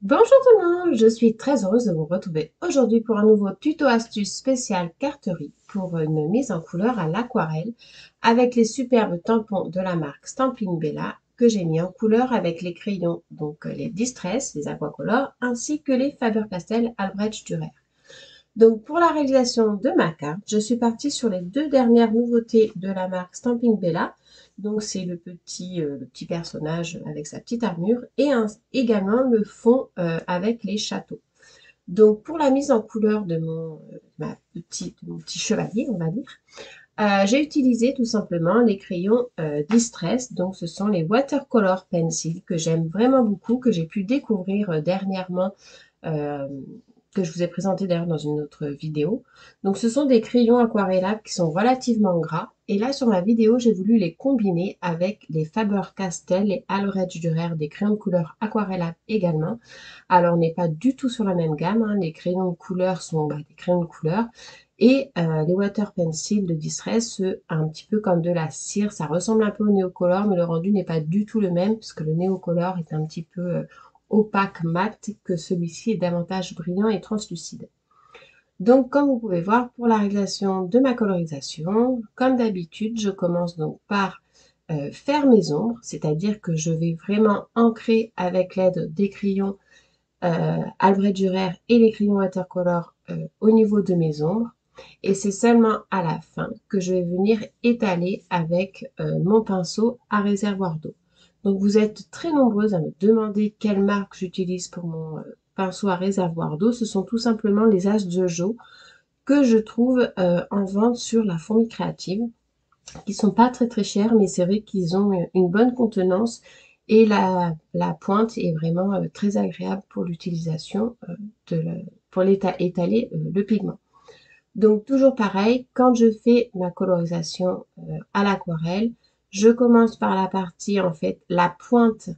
Bonjour tout le monde, je suis très heureuse de vous retrouver aujourd'hui pour un nouveau tuto astuce spécial carterie pour une mise en couleur à l'aquarelle avec les superbes tampons de la marque Stampin' Bella que j'ai mis en couleur avec les crayons, donc les Distress, les aquacolors, ainsi que les Faber-Castell Albrecht Dürer. Donc pour la réalisation de ma carte, je suis partie sur les deux dernières nouveautés de la marque Stampin' Bella. Donc c'est le petit personnage avec sa petite armure et également le fond avec les châteaux. Donc pour la mise en couleur de mon petit chevalier, on va dire, j'ai utilisé tout simplement les crayons Distress. Donc ce sont les Watercolor Pencil que j'aime vraiment beaucoup, que j'ai pu découvrir dernièrement euh, que je vous ai présenté d'ailleurs dans une autre vidéo. Donc ce sont des crayons aquarellables qui sont relativement gras. Et là sur ma vidéo, j'ai voulu les combiner avec les Faber-Castell et Albrecht Dürer, des crayons de couleur aquarellables également. Alors on n'est pas du tout sur la même gamme, hein. Les crayons de couleur sont des crayons de couleur. Et les water pencil de Distress, c'est un petit peu comme de la cire. Ça ressemble un peu au néocolor, mais le rendu n'est pas du tout le même, puisque le néocolor est un petit peu opaque mat, que celui-ci est davantage brillant et translucide. Donc, comme vous pouvez voir, pour la réalisation de ma colorisation, comme d'habitude, je commence donc par faire mes ombres, c'est-à-dire que je vais vraiment ancrer avec l'aide des crayons Albrecht Dürer et les crayons watercolor au niveau de mes ombres. Et c'est seulement à la fin que je vais venir étaler avec mon pinceau à réservoir d'eau. Donc vous êtes très nombreuses à me demander quelle marque j'utilise pour mon pinceau à réservoir d'eau. Ce sont tout simplement les As Jojo que je trouve en vente sur la Fourmi Créative, qui sont pas très très chers, mais c'est vrai qu'ils ont une bonne contenance et la pointe est vraiment très agréable pour l'utilisation pour étaler le pigment. Donc toujours pareil, quand je fais ma colorisation à l'aquarelle, je commence par la partie, en fait, la pointe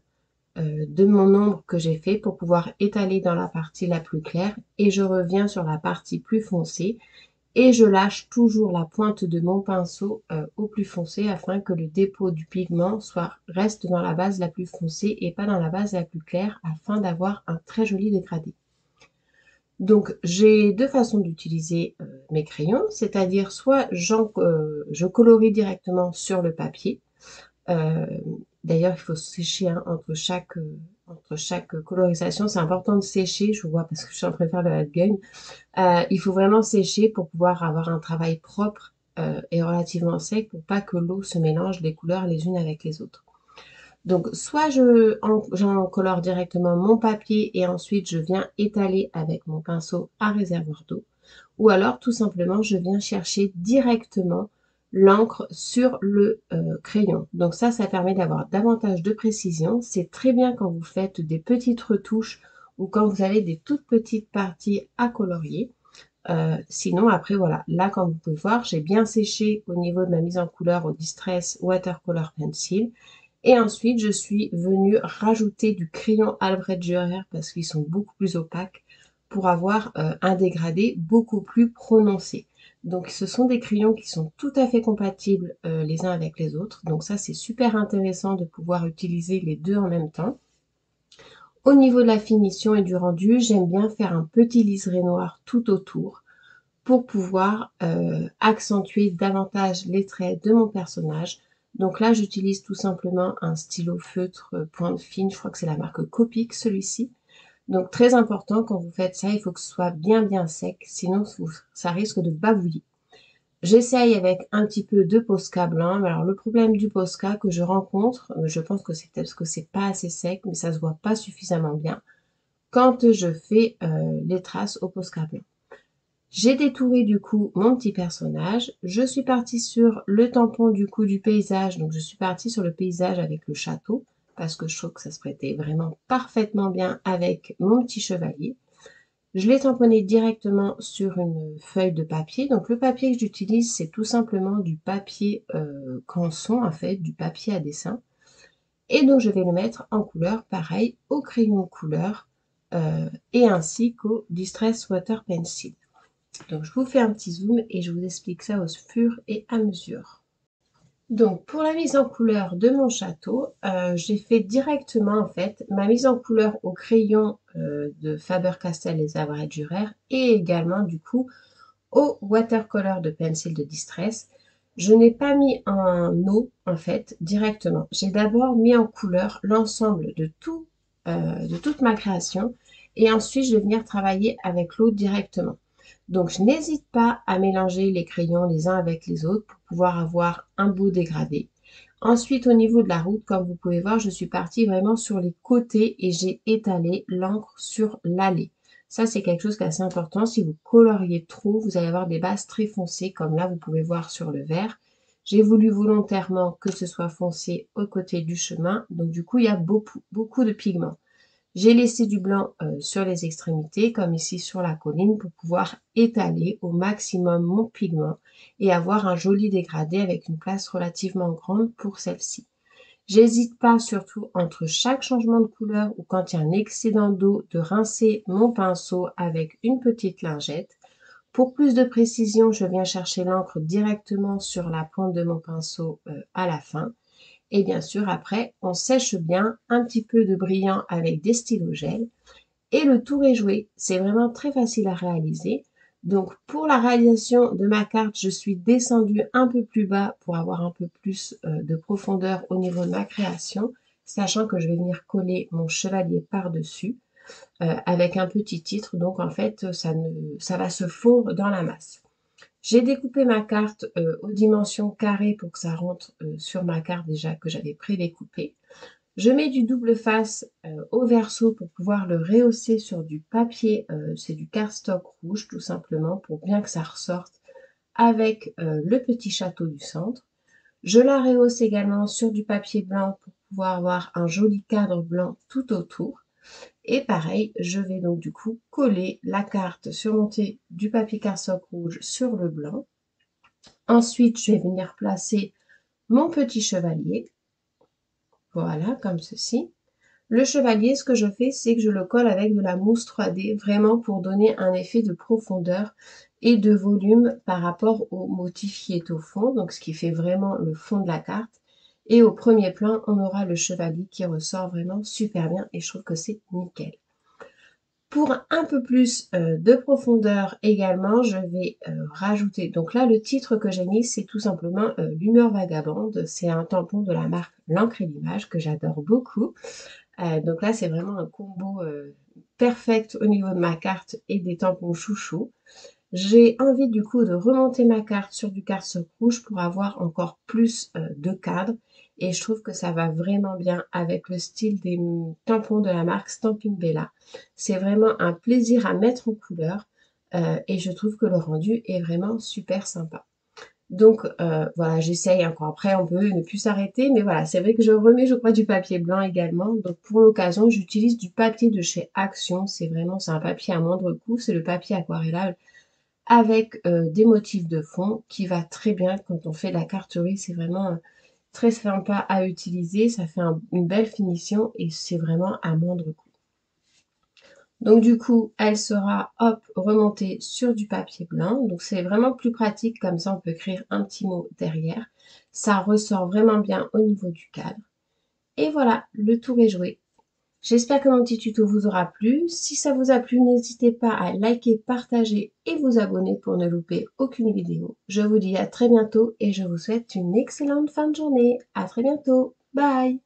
de mon ombre que j'ai fait pour pouvoir étaler dans la partie la plus claire et je reviens sur la partie plus foncée et je lâche toujours la pointe de mon pinceau au plus foncé afin que le dépôt du pigment reste dans la base la plus foncée et pas dans la base la plus claire afin d'avoir un très joli dégradé. Donc, j'ai deux façons d'utiliser mes crayons, c'est-à-dire soit je colorie directement sur le papier. Euh, D'ailleurs, il faut sécher hein, entre chaque colorisation. C'est important de sécher, je vois, parce que je suis en train de faire le hot gun. Il faut vraiment sécher pour pouvoir avoir un travail propre et relativement sec pour pas que l'eau se mélange les couleurs les unes avec les autres. Donc, soit j'en colore directement mon papier et ensuite je viens étaler avec mon pinceau à réservoir d'eau. Ou alors, tout simplement, je viens chercher directement l'encre sur le crayon. Donc ça permet d'avoir davantage de précision. C'est très bien quand vous faites des petites retouches ou quand vous avez des toutes petites parties à colorier. Sinon, après, voilà, là, comme vous pouvez voir, j'ai bien séché au niveau de ma mise en couleur au Distress Watercolor Pencil. Et ensuite, je suis venue rajouter du crayon Albrecht Dürer parce qu'ils sont beaucoup plus opaques pour avoir un dégradé beaucoup plus prononcé. Donc, ce sont des crayons qui sont tout à fait compatibles les uns avec les autres. Donc, ça, c'est super intéressant de pouvoir utiliser les deux en même temps. Au niveau de la finition et du rendu, j'aime bien faire un petit liseré noir tout autour pour pouvoir accentuer davantage les traits de mon personnage. Donc là, j'utilise tout simplement un stylo feutre pointe fine. Je crois que c'est la marque Copic, celui-ci. Donc très important, quand vous faites ça, il faut que ce soit bien bien sec, sinon ça risque de bavouiller. J'essaye avec un petit peu de Posca blanc. Alors le problème du Posca que je rencontre, je pense que c'est peut-être parce que c'est pas assez sec, mais ça se voit pas suffisamment bien quand je fais les traces au Posca blanc. J'ai détouré du coup mon petit personnage. Je suis partie sur le tampon du coup du paysage. Donc je suis partie sur le paysage avec le château parce que je trouve que ça se prêtait vraiment parfaitement bien avec mon petit chevalier. Je l'ai tamponné directement sur une feuille de papier. Donc le papier que j'utilise, c'est tout simplement du papier canson, en fait, du papier à dessin. Et donc je vais le mettre en couleur, pareil, au crayon couleur et ainsi qu'au Distress Water Pencil. Donc, je vous fais un petit zoom et je vous explique ça au fur et à mesure. Donc pour la mise en couleur de mon château, j'ai fait directement en fait ma mise en couleur au crayon de Faber-Castell Les Arbres et Durer et également du coup au watercolor de Pencil de Distress. Je n'ai pas mis en eau en fait directement. J'ai d'abord mis en couleur l'ensemble de toute ma création et ensuite je vais venir travailler avec l'eau directement. Donc je n'hésite pas à mélanger les crayons les uns avec les autres pour pouvoir avoir un beau dégradé. Ensuite, au niveau de la route, comme vous pouvez voir, je suis partie vraiment sur les côtés et j'ai étalé l'encre sur l'allée. Ça, c'est quelque chose qui est assez important. Si vous coloriez trop, vous allez avoir des bases très foncées, comme là, vous pouvez voir sur le vert. J'ai voulu volontairement que ce soit foncé au côté du chemin. Donc, du coup, il y a beaucoup de pigments. J'ai laissé du blanc sur les extrémités, comme ici sur la colline, pour pouvoir étaler au maximum mon pigment et avoir un joli dégradé avec une place relativement grande pour celle-ci. J'hésite pas surtout entre chaque changement de couleur ou quand il y a un excédent d'eau de rincer mon pinceau avec une petite lingette. Pour plus de précision, je viens chercher l'encre directement sur la pointe de mon pinceau à la fin. Et bien sûr, après, on sèche bien un petit peu de brillant avec des stylos gel. Et le tour est joué. C'est vraiment très facile à réaliser. Donc, pour la réalisation de ma carte, je suis descendue un peu plus bas pour avoir un peu plus de profondeur au niveau de ma création, sachant que je vais venir coller mon chevalier par-dessus avec un petit titre. Donc, en fait, ça va se fondre dans la masse. J'ai découpé ma carte aux dimensions carrées pour que ça rentre sur ma carte déjà que j'avais pré-découpée. Je mets du double face au verso pour pouvoir le rehausser sur du papier, c'est du cardstock rouge tout simplement pour bien que ça ressorte avec le petit château du centre. Je la rehausse également sur du papier blanc pour pouvoir avoir un joli cadre blanc tout autour. Et pareil, je vais donc du coup coller la carte surmontée du papier cardstock rouge sur le blanc. Ensuite, je vais venir placer mon petit chevalier. Voilà, comme ceci. Le chevalier, ce que je fais, c'est que je le colle avec de la mousse 3D, vraiment pour donner un effet de profondeur et de volume par rapport au motif qui est au fond, donc ce qui fait vraiment le fond de la carte. Et au premier plan, on aura le chevalier qui ressort vraiment super bien et je trouve que c'est nickel. Pour un peu plus de profondeur également, je vais rajouter, donc là le titre que j'ai mis c'est tout simplement l'humeur vagabonde, c'est un tampon de la marque L'encre et l'image que j'adore beaucoup. Donc là c'est vraiment un combo perfect au niveau de ma carte et des tampons chouchou. J'ai envie du coup de remonter ma carte sur du cardstock rouge pour avoir encore plus de cadre et je trouve que ça va vraiment bien avec le style des tampons de la marque Stampin' Bella. C'est vraiment un plaisir à mettre en couleur et je trouve que le rendu est vraiment super sympa. Donc voilà, j'essaye encore. Après, on peut ne plus s'arrêter, mais voilà, c'est vrai que je remets, je crois, du papier blanc également. Donc pour l'occasion, j'utilise du papier de chez Action. C'est un papier à moindre coût, c'est le papier aquarellable avec des motifs de fond qui va très bien quand on fait de la carterie. C'est vraiment très sympa à utiliser. Ça fait une belle finition et c'est vraiment à moindre coût. Donc du coup, elle sera hop remontée sur du papier blanc. Donc c'est vraiment plus pratique comme ça on peut écrire un petit mot derrière. Ça ressort vraiment bien au niveau du cadre. Et voilà, le tour est joué. J'espère que mon petit tuto vous aura plu. Si ça vous a plu, n'hésitez pas à liker, partager et vous abonner pour ne louper aucune vidéo. Je vous dis à très bientôt et je vous souhaite une excellente fin de journée. À très bientôt. Bye!